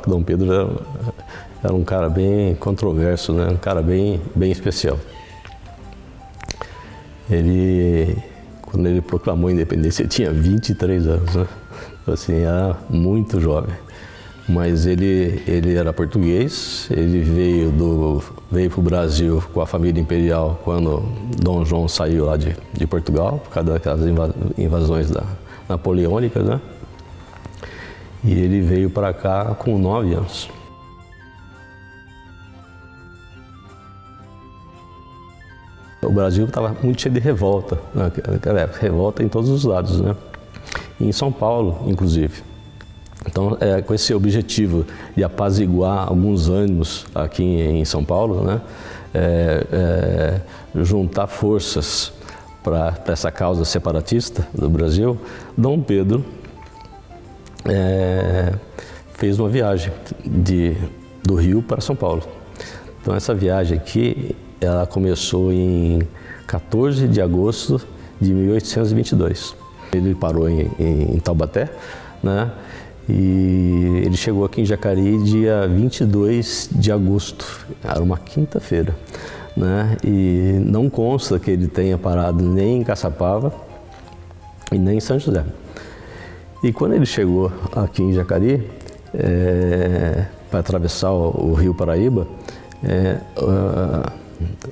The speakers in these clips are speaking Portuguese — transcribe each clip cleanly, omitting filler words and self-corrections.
Dom Pedro era um cara bem controverso, né? Um cara bem especial. Quando ele proclamou a independência, ele tinha 23 anos, né? Assim, era muito jovem. Mas ele era português, ele veio para o Brasil com a família imperial quando Dom João saiu lá de Portugal, por causa daquelas invasões napoleônicas, né? E ele veio para cá com 9 anos. O Brasil estava muito cheio de revolta naquela época, revolta em todos os lados, né? E em São Paulo, inclusive. Então, com esse objetivo de apaziguar alguns ânimos aqui em São Paulo, né? Juntar forças para essa causa separatista do Brasil, Dom Pedro fez uma viagem do Rio para São Paulo. Então, essa viagem aqui, ela começou em 14 de agosto de 1822. Ele parou em Taubaté, né? E ele chegou aqui em Jacareí dia 22 de agosto, era uma quinta-feira, né? E não consta que ele tenha parado nem em Caçapava e nem em São José. E quando ele chegou aqui em Jacareí, para atravessar o Rio Paraíba,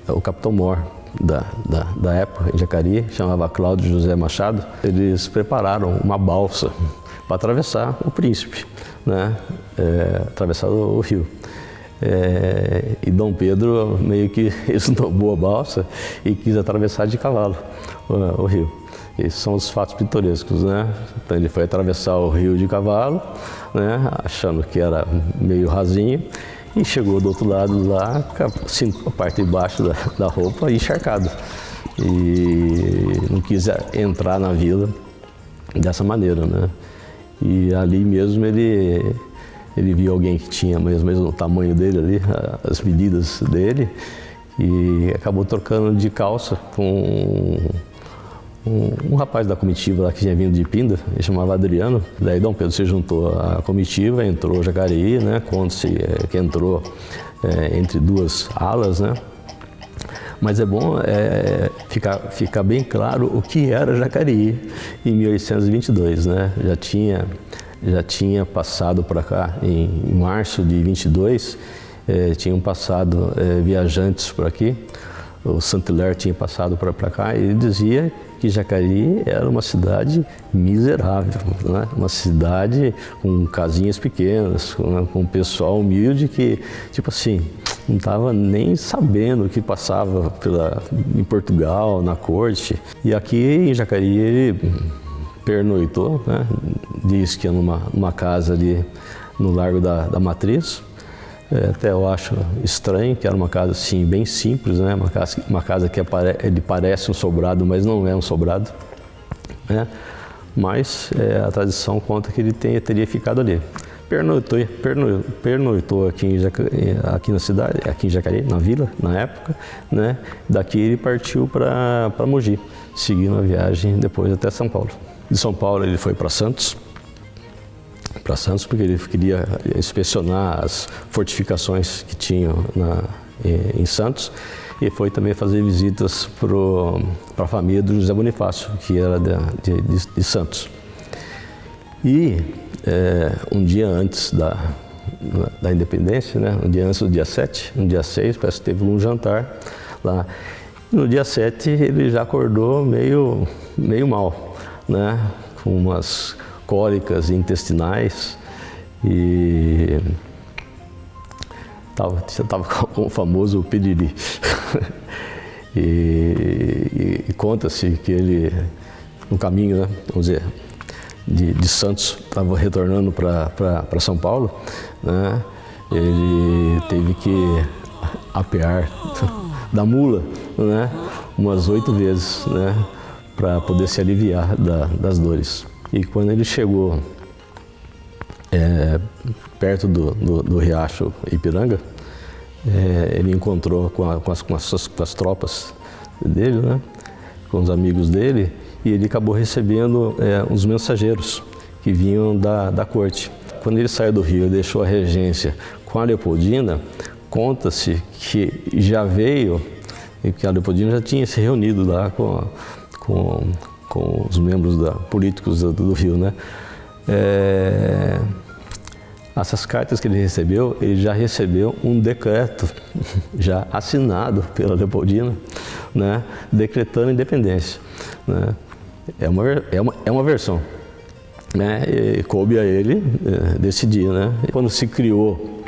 o capitão-mor da época, em Jacareí, chamava Cláudio José Machado, eles prepararam uma balsa para atravessar o Príncipe, né? Atravessar o rio. E Dom Pedro meio que esnobou a balsa e quis atravessar de cavalo o rio. Esses são os fatos pitorescos, né? Então ele foi atravessar o rio de cavalo, né? Achando que era meio rasinho, e chegou do outro lado lá, assim, a parte de baixo da roupa encharcado. E não quis entrar na vila dessa maneira, né? E ali mesmo ele viu alguém que tinha mais ou menos o tamanho dele ali, as medidas dele, e acabou trocando de calça com um rapaz da comitiva lá que tinha vindo de Pinda, ele chamava Adriano. Daí Dom Pedro se juntou à comitiva, entrou Jacareí, né? Conta-se que entrou entre duas alas, né? Mas é bom ficar bem claro o que era Jacareí em 1822, né? Já tinha passado para cá, em março de 22, tinham passado viajantes por aqui. O Saint-Hilaire tinha passado para cá e ele dizia que Jacareí era uma cidade miserável, né? Uma cidade com casinhas pequenas, com pessoal humilde que, tipo assim, não estava nem sabendo o que passava em Portugal, na corte. E aqui em Jacareí ele pernoitou, né? Diz que é numa casa ali no Largo da Matriz. Até eu acho estranho, que era uma casa assim, bem simples, né? Uma casa que ele parece um sobrado, mas não é um sobrado, né? Mas a tradição conta que ele teria ficado ali. Pernoitou aqui na cidade, aqui em Jacareí, na vila, na época, né? Daqui ele partiu para Mogi, seguindo a viagem depois até São Paulo. De São Paulo ele foi para Santos, porque ele queria inspecionar as fortificações que tinham em Santos, e foi também fazer visitas para a família do José Bonifácio, que era de Santos. E um dia antes da independência, né? Um dia antes do dia 7, no dia 6, parece que teve um jantar lá. No dia 7 ele já acordou meio mal, né? Com umas cólicas intestinais e estava com o famoso piriri. e conta-se que ele, no caminho, né, vamos dizer, de Santos, estava retornando para São Paulo, né, ele teve que apear da mula, né, umas 8 vezes, né, para poder se aliviar das dores. E quando ele chegou perto do riacho Ipiranga, ele encontrou com as tropas dele, né, com os amigos dele, e ele acabou recebendo uns mensageiros que vinham da corte. quando ele saiu do Rio e deixou a regência com a Leopoldina, conta-se que já veio, e que a Leopoldina já tinha se reunido lá com os membros políticos do Rio, né? Essas cartas que ele já recebeu um decreto já assinado pela Leopoldina, né, decretando a independência, né? É uma versão, né? E coube a ele decidir, né? Quando se criou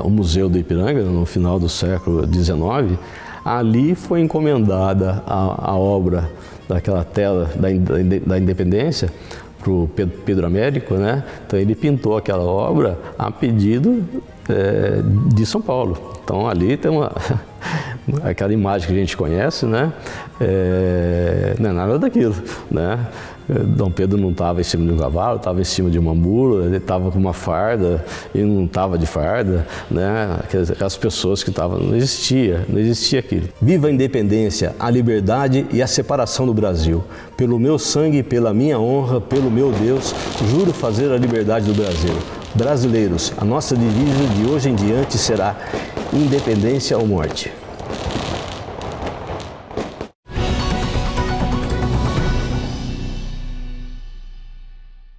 o Museu do Ipiranga, no final do século XIX, ali foi encomendada a obra daquela tela da independência para o Pedro Américo, né? Então ele pintou aquela obra a pedido de São Paulo. Então ali tem aquela imagem que a gente conhece, né? Não é nada daquilo, né? Dom Pedro não estava em cima de um cavalo, estava em cima de uma mula, ele estava com uma farda e não estava de farda, né? Aquelas pessoas que estavam, não existia aquilo. Viva a independência, a liberdade e a separação do Brasil. Pelo meu sangue e pela minha honra, pelo meu Deus, juro fazer a liberdade do Brasil. Brasileiros, a nossa devisa de hoje em diante será independência ou morte.